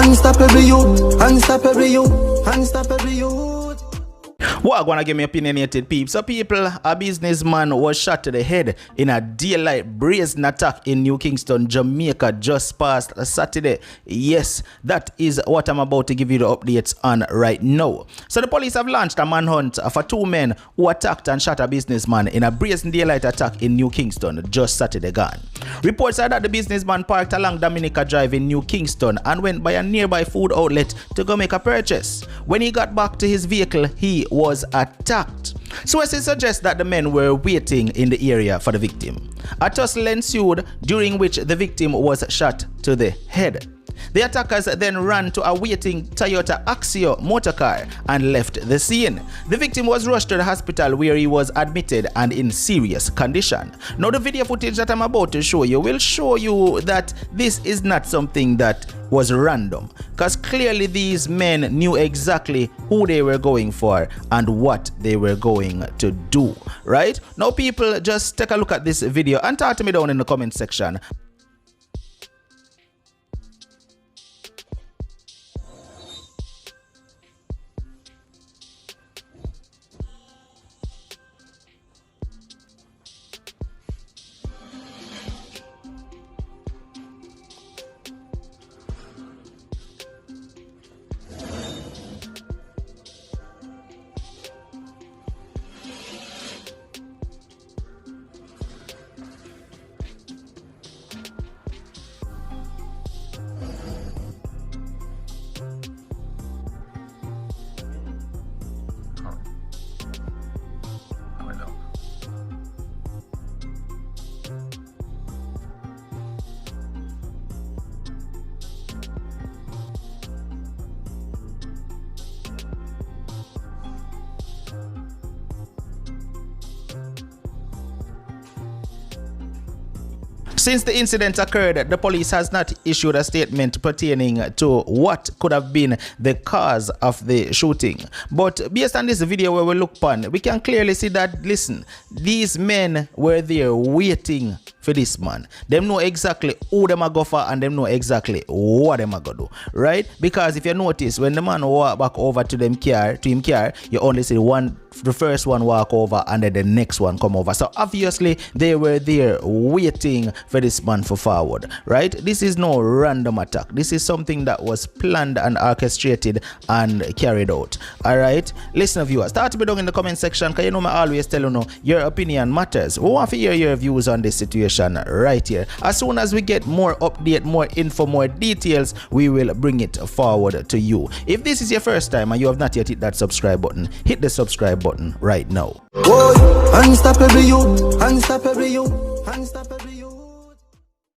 unstoppable youth, unstoppable youth, unstoppable youth. Well, I'm gonna give me opinionated peeps. So people, a businessman was shot to the head in a daylight brazen attack in New Kingston, Jamaica, just past Saturday. Yes, that is what I'm about to give you the updates on right now. So the police have launched a manhunt for two men who attacked and shot a businessman in a brazen daylight attack in New Kingston just Saturday gone. Reports are that the businessman parked along Dominica Drive in New Kingston and went by a nearby food outlet to go make a purchase. When he got back to his vehicle, he was attacked. Sources suggest that the men were waiting in the area for the victim. A tussle ensued, during which the victim was shot to the head. The attackers then ran to a waiting Toyota Axio motorcar and left the scene. The victim was rushed to the hospital where he was admitted and in serious condition. Now the video footage that I'm about to show you will show you that this is not something that was random, because clearly these men knew exactly who they were going for and what they were going to do. Right now, people, just take a look at this video and talk to me down in the comment section. Since the incident occurred, the police has not issued a statement pertaining to what could have been the cause of the shooting. But based on this video where we look upon, we can clearly see that, listen, these men were there waiting for this man. Them know exactly who them a go for and them know exactly what them a go do, right? Because if you notice, when the man walk back over to him car, you only see the first one walk over and then the next one come over. So obviously they were there waiting for this man for forward, right? This is no random attack. This is something that was planned and orchestrated and carried out. All right, listen, viewers, start to be down in the comment section, because you know I always tell you, your opinion matters. We want to hear your views on this situation right here. As soon as we get more update, more info, more details, we will bring it forward to you. If this is your first time and you have not yet hit that subscribe button, hit the subscribe button right now. Boy, unstoppable you, unstoppable you, unstoppable you.